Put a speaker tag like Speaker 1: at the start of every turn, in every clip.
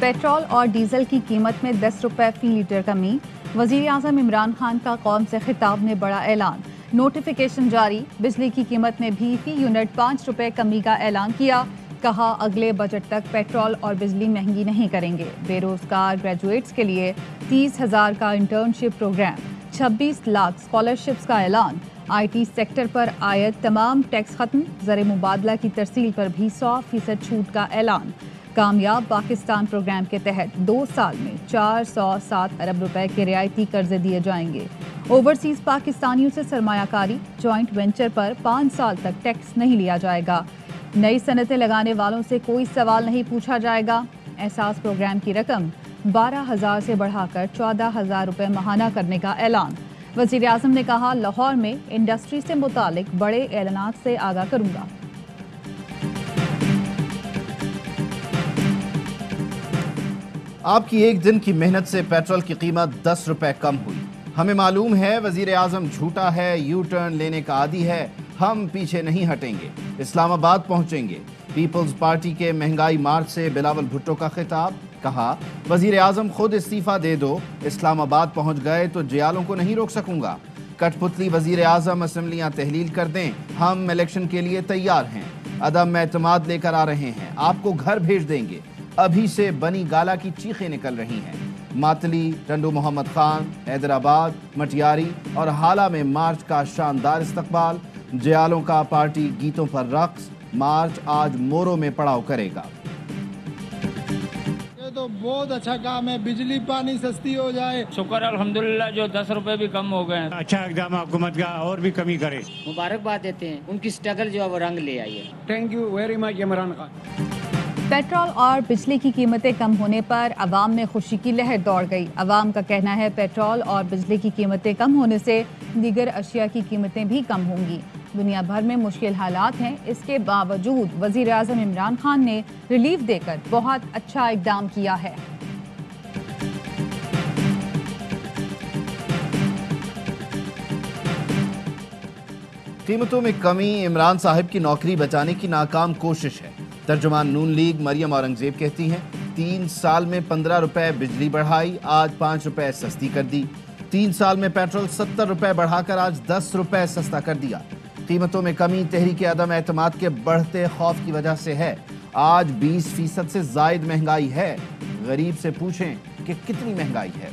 Speaker 1: Petrol और diesel की कीमत में 10 रुपए फी लीटर कमी। वजीर आज़म इमरान खान का कौम से खिताब में बड़ा ऐलान। नोटिफिकेशन जारी, बिजली की कीमत में भी फी यूनिट 5 रुपए कमी का ऐलान किया। कहा अगले बजट तक पेट्रोल और बिजली महंगी नहीं करेंगे। बेरोजगार ग्रेजुएट्स के लिए 30,000 का इंटर्नशिप प्रोग्राम, 26 लाख स्कॉलरशिप्स का ऐलान। IT सेक्टर पर आयत तमाम टैक्स खत्म, ज़र मुबादला की तरसील पर भी 100% छूट का ऐलान। कामयाब पाकिस्तान प्रोग्राम के तहत 2 साल में 407 अरब रुपए के रियायती कर्जे दिए जाएंगे। ओवरसीज पाकिस्तानियों से सरमायाकारी, जॉइंट वेंचर पर 5 साल तक टैक्स नहीं लिया जाएगा। नई सनतें लगाने वालों से कोई सवाल नहीं पूछा जाएगा। एहसास प्रोग्राम की रकम 12,000 से बढ़ाकर 14,000 रुपए माहाना करने का ऐलान। वज़ीर आज़म ने कहा लाहौर में इंडस्ट्री से मुतालिक बड़े ऐलानात से आगाह करूंगा।
Speaker 2: आपकी एक दिन की मेहनत से पेट्रोल की कीमत 10 रुपए कम हुई। हमें मालूम है वजीर आज़म झूठा है, यू टर्न लेने का आदी है। हम पीछे नहीं हटेंगे, इस्लामाबाद पहुंचेंगे। पीपल्स पार्टी के महंगाई मार्च से बिलावल भुट्टो का खिताब। कहा वजीर आज़म खुद इस्तीफा दे दो, इस्लामाबाद पहुंच गए तो जियालों को नहीं रोक सकूंगा। कठपुतली वजीर आज़म असेंबलियां तहलील कर दें, हम इलेक्शन के लिए तैयार हैं। अदम एतमाद लेकर आ रहे हैं, आपको घर भेज देंगे। अभी से बनी गाला की चीखें निकल रही हैं। मातली, टंडू मोहम्मद खान, हैदराबाद, मटियारी और हाला में मार्च का शानदार इस्तकबाल। जियालों का पार्टी गीतों पर रक्स। मार्च आज मोरो में पड़ाव करेगा।
Speaker 3: ये तो बहुत अच्छा काम है, बिजली पानी सस्ती हो जाए।
Speaker 4: शुक्र अल्हम्दुलिल्लाह जो 10 रुपए भी कम हो गए।
Speaker 5: अच्छा इक़दाम हुकूमत का और भी कमी करे।
Speaker 6: मुबारकबाद देते हैं, उनकी स्ट्रगल जो है वो रंग ले आई है।
Speaker 3: Thank you very much Imran Khan.
Speaker 1: Petrol और बिजली की कीमतें कम होने पर अवाम में खुशी की लहर दौड़ गई। अवाम का कहना है पेट्रोल और बिजली की कीमतें कम होने से दीगर अशिया की कीमतें भी कम होंगी। दुनिया भर में मुश्किल हालात हैं, इसके बावजूद वज़ीर आज़म इमरान खान ने रिलीफ देकर बहुत अच्छा इक़दाम किया है।
Speaker 2: कीमतों में कमी इमरान साहब की नौकरी बचाने की नाकाम कोशिश है। तर्जुमान नून लीग मरियम औरंगजेब कहती हैं 3 साल में 15 रुपए बिजली बढ़ाई, आज 5 रुपए सस्ती कर दी। 3 साल में पेट्रोल 70 रुपए बढ़ाकर आज 10 रुपए सस्ता कर दिया। कीमतों में कमी तहरीक अदम एतमाद के बढ़ते खौफ की वजह से है। आज 20% से जायद महंगाई है। गरीब से पूछें कि कितनी महंगाई है।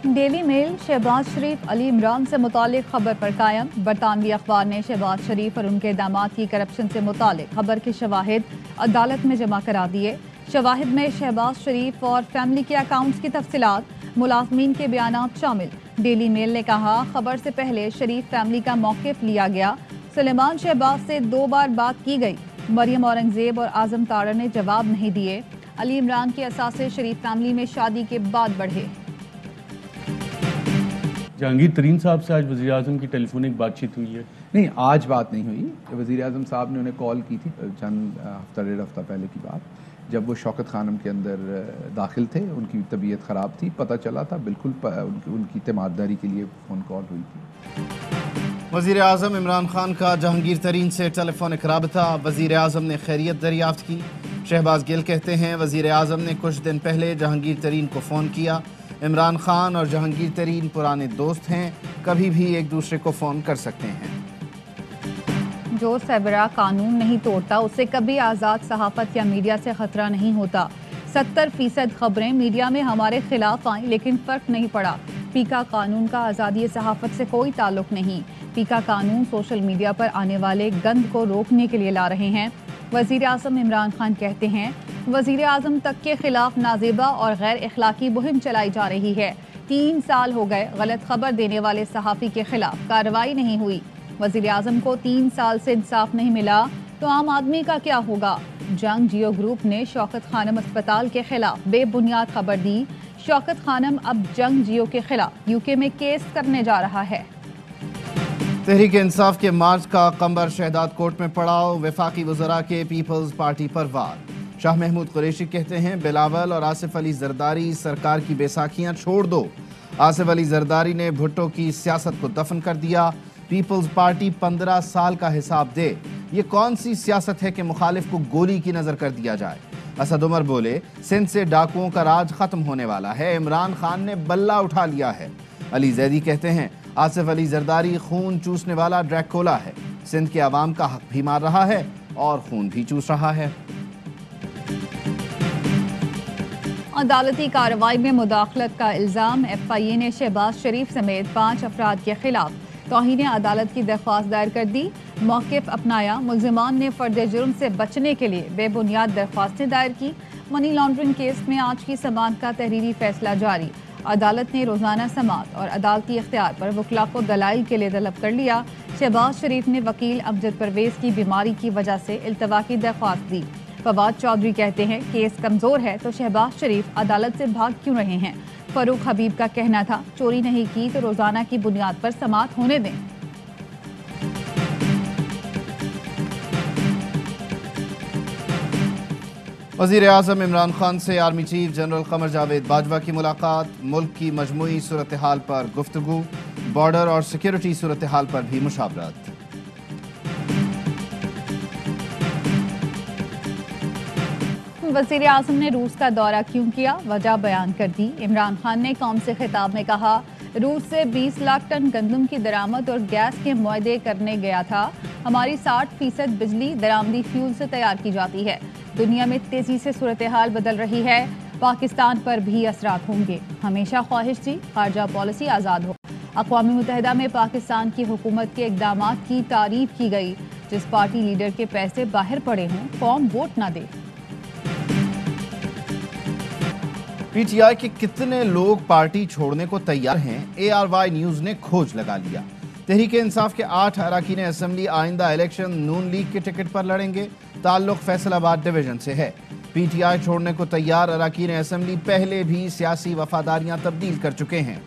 Speaker 1: डेली मेल शहबाज शरीफ अली इमरान से मुतालिक खबर पर कायम। बरतानवी अखबार ने शहबाज शरीफ और उनके दामाद की करप्शन से मुतालिक खबर के शवाहिद अदालत में जमा करा दिए। शवाहिद में शहबाज शरीफ और फैमिली के अकाउंट्स की तफसीलात, मुलाजमीन के बयानात शामिल। डेली मेल ने कहा खबर से पहले शरीफ फैमिली का मौक़िफ़ लिया गया। सुलेमान शहबाज से 2 बार बात की गई। मरियम औरंगजेब और आजम तारा ने जवाब नहीं दिए। अली इमरान के असासे शरीफ फैमिली में शादी के बाद बढ़े।
Speaker 7: जहांगीर तरीन साहब से आज वज़ीर आज़म की टेलीफोनिक बातचीत हुई है?
Speaker 8: नहीं, आज बात नहीं हुई। वज़ीर आज़म साहब ने उन्हें कॉल की थी चंद हफ्ता 1.5 हफ्ता पहले की बात, जब वो शौकत खानम के अंदर दाखिल थे। उनकी तबीयत ख़राब थी, पता चला था, बिल्कुल उनकी तमाददारी के लिए फ़ोन कॉल हुई थी।
Speaker 2: वज़ीर आज़म इमरान खान का जहांगीर तरीन से टेलीफोनिक राबता। वज़ीर आज़म ने खैरियत दरियाफ्त की। शहबाज गिल कहते हैं वज़ीर आज़म ने कुछ दिन पहले जहांगीर तरीन को फ़ोन किया। इमरान खान और जहांगीर तरीन पुराने दोस्त हैं, कभी भी एक दूसरे को फ़ोन कर सकते हैं।
Speaker 1: जो सरबराह कानून नहीं तोड़ता उसे कभी आज़ाद सहाफ़त या मीडिया से ख़तरा नहीं होता। 70% खबरें मीडिया में हमारे खिलाफ आईं लेकिन फ़र्क नहीं पड़ा। पीका कानून का आज़ादी सहाफ़त से कोई ताल्लुक़ नहीं। पीका कानून सोशल मीडिया पर आने वाले गंद को रोकने के लिए ला रहे हैं। वज़ीर आज़म इमरान खान कहते हैं वज़ीर आज़म तक के खिलाफ नाजेबा और गैर इखलाकी मुहिम चलाई जा रही है। 3 साल हो गए, गलत खबर देने वाले सहाफ़ी के खिलाफ कार्रवाई नहीं हुई। वज़ीर आज़म को 3 साल से इंसाफ नहीं मिला तो आम आदमी का क्या होगा। जंग जियो ग्रुप ने शौकत खानम अस्पताल के खिलाफ बेबुनियाद खबर दी। शौकत खानम अब जंग जियो के खिलाफ यूके में केस करने जा रहा है।
Speaker 2: तहरीक इंसाफ के मार्च का कम्बर शहदाद कोर्ट में पड़ाव। वफाकी वज़रा के पीपल्स पार्टी पर वार। शाह महमूद कुरैशी कहते हैं बिलावल और आसिफ अली जरदारी सरकार की बैसाखियां छोड़ दो। आसिफ अली जरदारी ने भुट्टो की सियासत को दफन कर दिया। पीपल्स पार्टी 15 साल का हिसाब दे। یہ کون سی سیاست ہے کہ مخالف کو گولی کی نظر کر دیا جائے؟ اسد عمر بولے سندھ سے ڈاکوؤں کا راج ختم ہونے والا ہے، عمران خان نے بلہ اٹھا لیا ہے۔ علی زیدی کہتے ہیں آصف علی زرداری خون چوسنے والا ڈریکولا ہے، سندھ کے عوام کا حق بھی مار رہا ہے اور خون بھی چوس رہا ہے۔
Speaker 1: عدالتی کارروائی میں مداخلت کا الزام، ایف آئی اے نے شہباز شریف سمیت 5 افراد کے خلاف توہین عدالت کی درخواست دائر کر دی۔ موقف اپنایا، ملزمان نے فرد جرم سے بچنے کے لیے بے بنیاد درخواستیں دائر کی۔ منی لانڈرنگ کیس میں آج کی سماعت کا تحریری فیصلہ جاری، عدالت نے روزانہ سماعت اور عدالتی اختیار پر وکلاء کو دلائل کے لیے طلب کر لیا۔ شہباز شریف نے وکیل امجد پرویز کی بیماری کی وجہ سے التوا کی درخواست دی۔ فواد چودھری کہتے ہیں کیس کمزور ہے تو شہباز شریف عدالت سے بھاگ کیوں رہے ہیں؟ فاروق حبیب کا کہنا تھا چوری نہیں کی تو روزانہ کی بنیاد پر سماعت ہونے دیں۔
Speaker 2: وزیر اعظم عمران خان سے army chief general Qamar Javed Bajwa کی ملاقات، ملک کی مجموعی صورتحال پر گفتگو، بارڈر اور سیکیورٹی صورتحال پر بھی مشاورت۔
Speaker 1: وزیر اعظم نے روس کا دورہ کیوں کیا، وجہ بیان کر دی۔ عمران خان نے قوم سے خطاب میں کہا روس سے 20 لاکھ ٹن گندم کی درآمد اور گیس کے معاہدے کرنے گیا تھا۔ ہماری 60% بجلی درآمدی فیول سے تیار کی جاتی ہے۔ دنیا میں تیزی سے صورتحال بدل رہی ہے، پاکستان پر بھی اثرات ہوں گے۔ ہمیشہ خواہش تھی خارجہ پالیسی آزاد ہو۔ اقوام متحدہ میں پاکستان کی حکومت کے اقدامات کی تعریف کی گئی۔ جس پارٹی لیڈر کے پیسے باہر پڑے ہوں قوم ووٹ نہ دے۔
Speaker 2: پی ٹی آئی کے کتنے لوگ پارٹی چھوڑنے کو تیار ہیں، اے آر وائی نیوز نے کھوج لگا لیا۔ تحریک انصاف کے 8 اراکین اسمبلی آئندہ الیکشن نون لیگ کے ٹکٹ پر لڑیں گے، تعلق فیصل آباد ڈویژن سے ہے۔ پی ٹی آئی چھوڑنے کو تیار اراکین اسمبلی پہلے بھی سیاسی وفاداریاں تبدیل کر چکے ہیں۔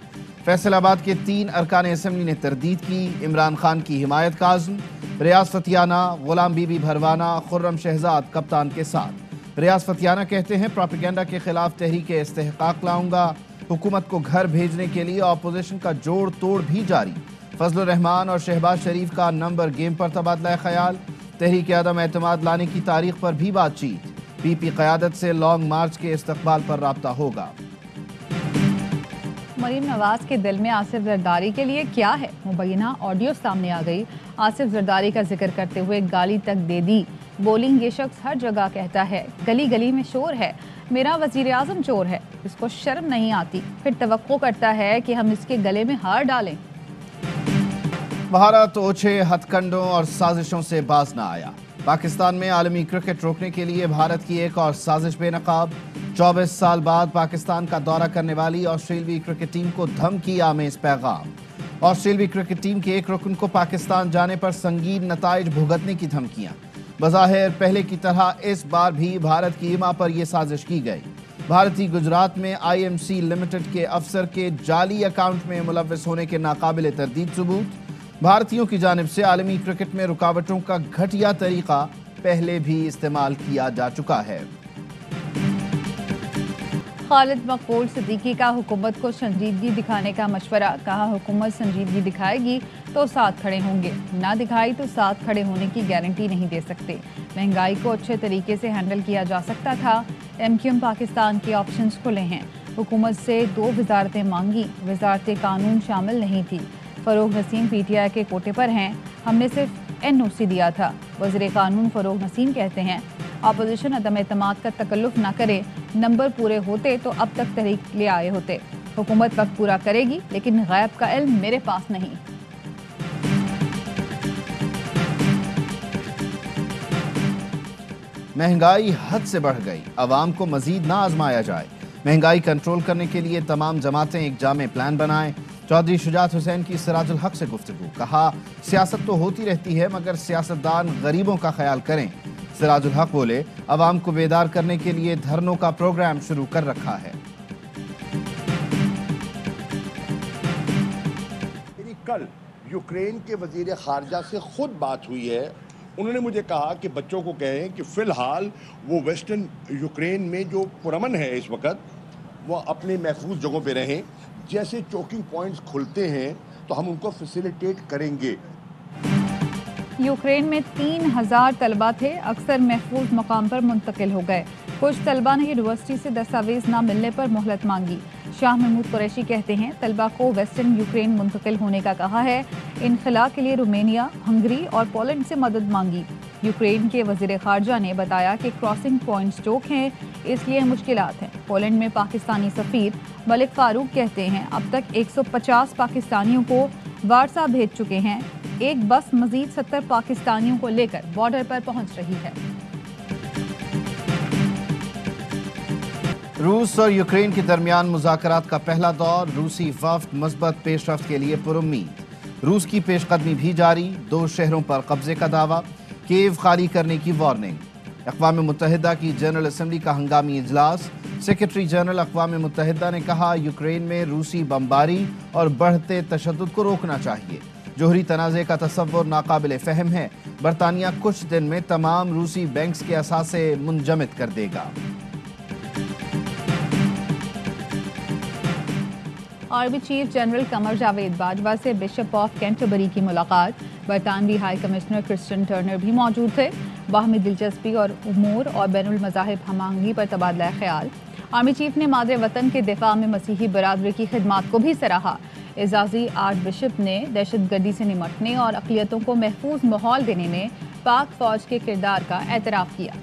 Speaker 2: فیصل آباد کے 3 ارکان اسمبلی نے تردید کی، عمران خان کی حمایت کا عزم، ریاض فتیانہ، غلام بی بی بھروانہ، خرم شہزاد کپتان کے ساتھ۔ ریاض فتیانہ کہتے ہیں پروپیگنڈا کے خلاف تحریک استحقاق لاؤں گا، حکومت کو گھر بھیجنے کے لیے اپوزیشن کا جوڑ توڑ بھی جاری۔ فضل الرحمان اور شہباز شریف کا نمبر گیم پر تبادلہ خیال، تحریک عدم اعتماد لانے کی تاریخ پر بھی بات چیت، پی پی قیادت سے لانگ مارچ کے استقبال پر رابطہ ہوگا۔
Speaker 1: مریم نواز کے دل میں آصف زرداری کے لیے کیا ہے؟ مبینہ آڈیو سامنے آ گئی۔ آصف زرداری کا ذکر کرتے ہوئے گالی تک دے دی، بولنگ یہ شخص ہر جگہ کہتا ہے، گلی گلی میں شور ہے، میرا وزیر اعظم چور ہے، اس کو شرم نہیں آتی، پھر توقع کرتا ہے کہ ہم اس کے گلے میں ہار ڈالیں۔
Speaker 2: بھارت اوچھے ہتھ کنڈوں اور سازشوں سے باز نہ آیا۔ پاکستان میں عالمی کرکٹ روکنے کے لیے بھارت کی ایک اور سازش بے نقاب۔ 24 سال بعد پاکستان کا دورہ کرنے والی آسٹریلوی کرکٹ ٹیم کو دھمکی آمیز پیغام۔ آسٹریلوی کرکٹ ٹیم کے ایک رکن کو پاکستان جانے پر سنگین نتائج بھگتنے کی دھمکیاں۔ بظاہر پہلے کی طرح اس بار بھی بھارت کی ایما پر یہ سازش کی گئی۔ بھارتی گجرات میں آئی ایم سی لمیٹڈ کے افسر کے جعلی اکاؤنٹ میں ملوث ہونے کے ناقابل تردید ثبوت۔ بھارتیوں کی جانب سے عالمی کرکٹ میں رکاوٹوں کا گھٹیا طریقہ پہلے بھی استعمال کیا جا چکا ہے۔
Speaker 1: خالد مقبول صدیقی کا حکومت کو سنجیدگی دکھانے کا مشورہ، کہا حکومت سنجیدگی دکھائے گی تو ساتھ کھڑے ہوں گے، نہ دکھائی تو ساتھ کھڑے ہونے کی گارنٹی نہیں دے سکتے۔ مہنگائی کو اچھے طریقے سے ہینڈل کیا جا سکتا تھا، ایم کیو ایم پاکستان کے آپشنز کھلے ہیں۔ حکومت سے 2 وزارتیں مانگی، وزارت قانون شامل نہیں تھی۔ فروغ نسیم پی ٹی آئی کے کوٹے پر ہیں، ہم نے صرف این او سی دیا تھا۔ وزیر قانون فروغ نسیم کہتے ہیں اپوزیشن عدم اعتماد کا تکلف نہ کرے، نمبر پورے ہوتے تو اب تک تحریک لے آئے ہوتے۔ حکومت وقت پورا کرے گی لیکن غیب کا علم میرے پاس نہیں۔
Speaker 2: مہنگائی حد سے بڑھ گئی، عوام کو مزید نہ آزمایا جائے۔ مہنگائی کنٹرول کرنے کے لیے تمام جماعتیں ایک جامع پلان بنائیں۔ چودھری شجاعت حسین کی سراج الحق سے گفتگو، کہا سیاست تو ہوتی رہتی ہے مگر سیاستدان غریبوں کا خیال کریں۔ سراج الحق بولے عوام کو بیدار کرنے کے لیے دھرنوں کا پروگرام شروع کر رکھا ہے۔
Speaker 9: کل یوکرین کے وزیر خارجہ سے خود بات ہوئی ہے، انہوں نے مجھے کہا کہ بچوں کو کہیں کہ فی الحال وہ ویسٹرن یوکرین میں جو پرامن ہے اس وقت وہ اپنے محفوظ جگہوں پہ رہیں، جیسے چوکنگ پوائنٹس کھلتے ہیں تو ہم ان کو فیسیلیٹیٹ کریں گے۔
Speaker 1: यूक्रेन में 3000 तलबा थे, अक्सर महफूज मकाम पर मुंतकिल हो गए। कुछ तलबा ने यूनिवर्सिटी से दस्तावेज न मिलने पर मोहलत मांगी। शाह महमूद कुरैशी कहते हैं तलबा को वेस्टर्न यूक्रेन मुंतकिल होने का कहा है। इनखला के लिए रोमेनिया, हंगरी और पोलैंड से मदद मांगी। यूक्रेन के वजीर खारजा ने बताया कि क्रॉसिंग पॉइंट्स चौक हैं, इसलिए मुश्किलात हैं। पोलैंड में पाकिस्तानी सफीर मलिक फारूक कहते हैं अब तक 150 पाकिस्तानियों को वारसा भेज चुके हैं। एक बस मजीद 70 पाकिस्तानियों को लेकर बॉर्डर पर पहुंच रही है।
Speaker 2: रूस और यूक्रेन के दरमियान मुज़ाकरात का पहला दौर, रूसी वफ्द मस्बत पेशरफ्त के लिए पुरुम्मीद। रूस की पेशकदमी भी जारी, 2 शहरों पर कब्जे का दावा, कीव खाली करने की वार्निंग। अक़वाम मुत्तहिदा की जनरल असम्बली का हंगामी इजलास, सेक्रेटरी जनरल अक़वाम मुत्तहिदा ने कहा यूक्रेन में रूसी बमबारी और बढ़ते तशद्दुद को रोकना चाहिए। जोहरी तनाज़े का तसव्वुर नाकाबिल फ़हम है। बरतानिया कुछ दिन में तमाम रूसी बैंक्स के असासे मुंजमद कर देगा।
Speaker 1: Army chief general Qamar Javed Bajwa से बिशप ऑफ कैंटरबरी की मुलाकात। बरतानवी हाई कमिश्नर क्रिस्टियन टर्नर भी मौजूद थे। बाहमी दिलचस्पी और उमूर और बैनुल मज़ाहिब हमआहंगी पर तबादला ख्याल। आर्मी चीफ ने मादरे वतन के दिफा में मसीही बरादरी की खिदमात को भी सराहा। एजाजी आर्च बिशप ने दहशतगर्दी से निमटने और अक़लियतों को महफूज माहौल देने में पाक फौज के किरदार का एतराफ़ किया।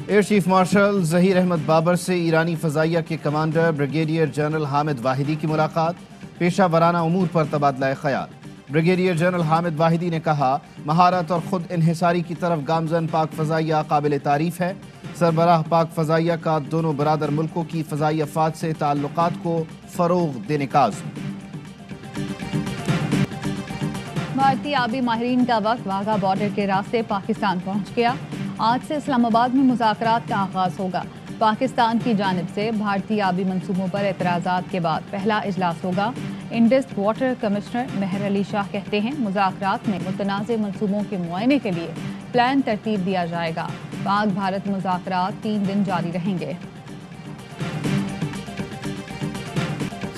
Speaker 2: Air chief marshal Zaheer Ahmed Babar से ईरानी फ़ज़ाइया के commander brigadier general Hamid Vahidi की मुलाकात। पेशा वराना उमूर पर तबादला ख्याल। ब्रिगेडियर जनरल हामिद वाहिदी ने कहा महारत और खुद इन्हिसारी की तरफ गामजन पाक फ़ज़ाइया काबिल तारीफ़ है। सरबराह पाक फ़ज़ाइया का दोनों बरादर मुल्कों की फ़ज़ाई अफ़वाज से ताल्लुकात को फ़रोग़ देने का अज़्म।
Speaker 1: भारतीय आबी माहिरीन का वक्त वाघा बॉर्डर के रास्ते पाकिस्तान पहुँच गया। आज से इस्लामाबाद में मुज़ाकरात का आगाज़ होगा। पाकिस्तान की जानिब से भारतीय आबी मंसूबों पर एतराज़ात के बाद पहला इजलास होगा। इंडस वाटर कमिश्नर मेहर अली शाह कहते हैं मुज़ाकरात में मुतनाज़ मंसूबों के मुआयने के लिए प्लान तरतीब दिया जाएगा। पाक भारत मुज़ाकरात 3 दिन जारी रहेंगे।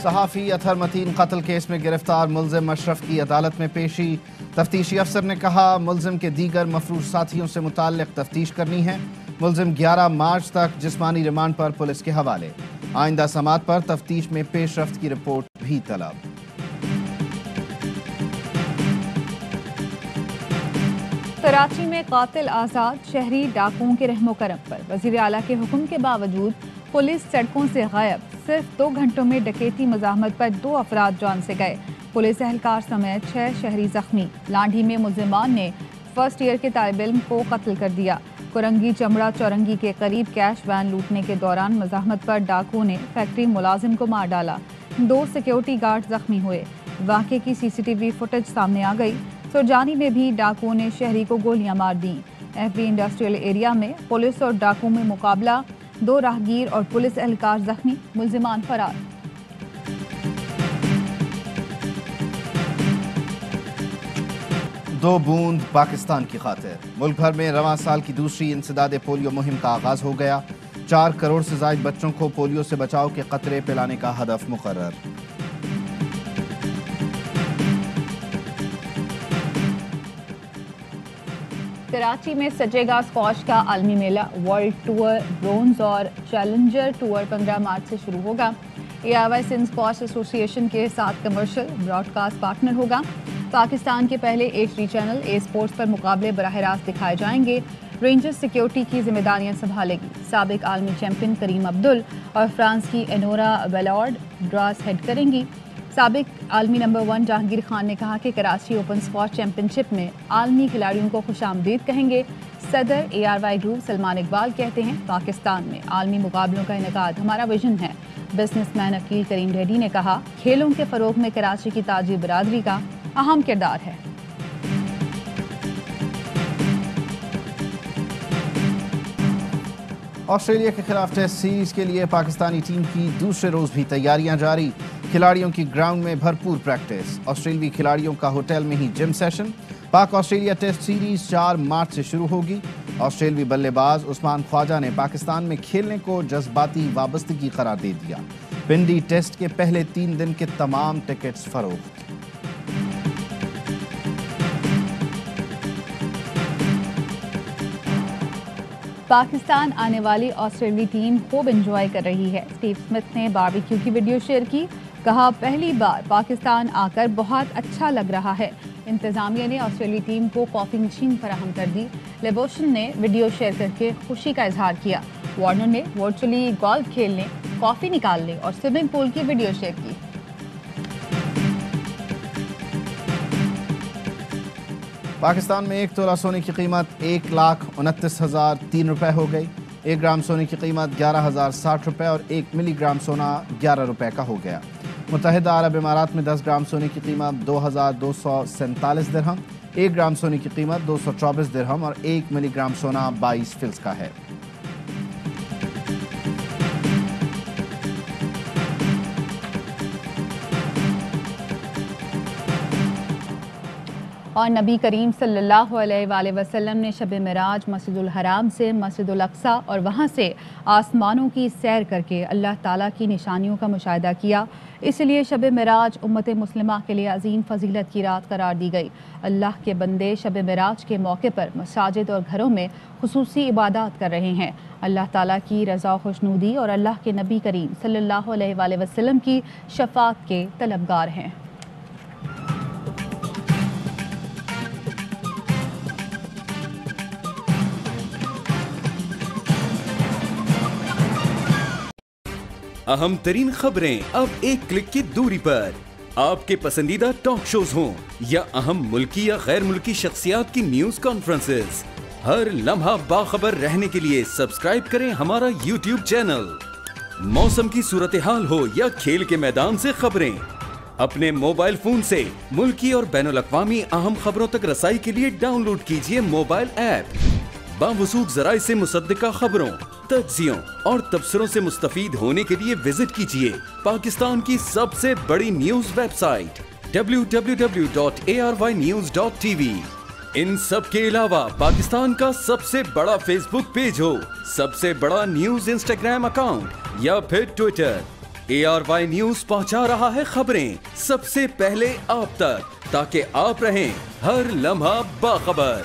Speaker 2: सहाफ़ी अतहर मतीन कत्ल केस में गिरफ्तार मुल्ज़िम अशरफ की अदालत में पेशी। तफ्तीशी अफसर ने कहा मुल्ज़िम के दीगर मफरूज़ साथियों से मुताल्लिक़ तफ्तीश करनी है। मुल्ज़िम 11 मार्च तक जिस्मानी रिमांड पर पुलिस के हवाले। आइंदा समात पर तफ्तीश में पेशरफ्त की रिपोर्ट भी तलब।
Speaker 1: कराची में कातिल आज़ाद, शहरी डाकुओं के रहमो करम पर वज़ीर आला के हुक्म के बावजूद पुलिस सड़कों से गायब। सिर्फ 2 घंटों में डकैती मुज़ाहमत पर 2 अफराद जान से गए। पुलिस एहलकार समेत 6 शहरी जख्मी। लांढी में मुल्ज़िमान ने फर्स्ट ईयर के तालिब इल्म को कत्ल कर दिया। कुरंगी चमड़ा चौरंगी के करीब कैश वैन लूटने के दौरान मुज़ाहमत पर डाकुओं ने फैक्ट्री मुलाजिम को मार डाला। 2 सिक्योरिटी गार्ड जख्मी हुए। वाक़े की CCTV फुटेज सामने आ गई। सुरजानी में भी डाकुओं ने शहरी को गोलियां मार दी। FB इंडस्ट्रियल एरिया में पुलिस और डाकुओं में मुकाबला। 2 राहगीर और पुलिस एहलकार जख्मी, मुल्ज़िमान फरार।
Speaker 2: दो बूंद पाकिस्तान की खातिर। मुल्क भर में रवां साल की दूसरी इंसदाद पोलियो मुहिम का आगाज हो गया। 4 करोड़ से ज़ायद बच्चों को पोलियो से बचाव के कतरे पिलाने का हदफ मुकर्रर।
Speaker 1: कराची में सजेगा स्क्वॉश का आलमी मेला। वर्ल्ड टूर, ब्रोंज और चैलेंजर टूर 15 मार्च से शुरू होगा। AIY सिंध स्क्वॉश एसोसिएशन के साथ कमर्शियल ब्रॉडकास्ट पार्टनर होगा। पाकिस्तान के पहले HD चैनल A स्पोर्ट्स पर मुकाबले बराह रास्त दिखाए जाएंगे। रेंजर्स सिक्योरिटी की जिम्मेदारियां संभालेगी। साबिक आलमी चैंपियन करीम अब्दुल और फ्रांस की एनोरा वेलॉर्ड ड्रॉस हेड करेंगी। साबिक आलमी नंबर 1 जहांगीर खान ने कहा कि कराची ओपन स्क्वॉश चैंपियनशिप में आलमी खिलाड़ियों को खुशामदीद कहेंगे। सदर ARY ग्रुप सलमान इकबाल कहते हैं पाकिस्तान में आलमी मुकाबलों का इनेकाद हमारा विजन है। बिजनेसमैन अकील करीम रेड्डी ने कहा खेलों के फरोग में कराची की ताजी बरादरी का अहम किरदार है।
Speaker 2: ऑस्ट्रेलिया के खिलाफ टेस्ट सीरीज के लिए पाकिस्तानी टीम की दूसरे रोज भी तैयारियां जारी। खिलाड़ियों की ग्राउंड में भरपूर प्रैक्टिस। ऑस्ट्रेलियाई खिलाड़ियों का होटल में ही जिम सेशन। पाक ऑस्ट्रेलिया टेस्ट सीरीज 4 मार्च से शुरू होगी। ऑस्ट्रेलियाई बल्लेबाज उस्मान ख्वाजा ने पाकिस्तान में खेलने को जज्बाती वाबस्तगी करार दे दिया। पिंडी टेस्ट के पहले 3 दिन के तमाम टिकट्स फरोख्त।
Speaker 1: پاکستان آنے والی آسٹریلوی ٹیم خوب انجوائے کر رہی ہے. اسٹیو اسمتھ نے باربیکیو کی ویڈیو شیئر کی. کہا پہلی بار پاکستان آ کر بہت اچھا لگ رہا ہے. انتظامیہ نے آسٹریلوی ٹیم کو کافی مشین فراہم کر دی. لیبوشن نے ویڈیو شیئر کر کے خوشی کا اظہار کیا. وارنر نے ورچولی گولف کھیلنے، کافی نکالنے اور سوئمنگ پول کی ویڈیو شیئر کی.
Speaker 2: پاکستان میں 1 تولہ سونے کی قیمت 1,29,003 روپے ہو گئی. 1 گرام سونے کی قیمت 11,060 روپے اور 1 ملی گرام سونا 11 روپے کا ہو گیا. متحدہ عرب امارات میں 10 گرام سونے کی قیمت 2,247 درہم، 1 گرام سونے کی قیمت 224 درہم اور 1 ملی گرام سونا 22 فلس کا ہے.
Speaker 1: اور نبی کریم صلی اللہ علیہ وآلہ وسلم نے شب معراج مسجد الحرام سے مسجد الاقصی اور وہاں سے آسمانوں کی سیر کر کے اللہ تعالیٰ کی نشانیوں کا مشاہدہ کیا. اس لیے شب معراج امت مسلمہ کے لیے عظیم فضیلت کی رات قرار دی گئی. اللہ کے بندے شب معراج کے موقع پر مساجد اور گھروں میں خصوصی عبادات کر رہے ہیں. اللہ تعالیٰ کی رضا و خوشنودی اور اللہ کے نبی کریم صلی اللہ علیہ وآلہ وسلم کی شفاعت کے طلبگار ہیں.
Speaker 10: اہم ترین خبریں اب ایک کلک کی دوری پر. آپ کے پسندیدہ ٹاک شوز ہوں یا اہم ملکی یا غیر ملکی شخصیات کی نیوز کانفرنسز، ہر لمحہ باخبر رہنے کے لیے سبسکرائب کریں ہمارا یوٹیوب چینل. موسم کی صورتحال ہو یا کھیل کے میدان سے خبریں، اپنے موبائل فون سے ملکی اور بین الاقوامی اہم خبروں تک رسائی کے لیے ڈاؤن لوڈ کیجیے موبائل ایپ. باوثوق ذرائع سے مصدقہ خبروں، تجزیوں اور تبصروں سے مستفید ہونے کے لیے وزٹ کیجیے پاکستان کی سب سے بڑی نیوز ویب سائٹ www.arYnews.tv. ان سب کے علاوہ پاکستان کا سب سے بڑا فیس بک پیج ہو، سب سے بڑا نیوز انسٹاگرام اکاؤنٹ یا پھر ٹویٹر، ARY نیوز پہنچا رہا ہے خبریں سب سے پہلے آپ تک، تاکہ آپ رہیں ہر لمحہ باخبر.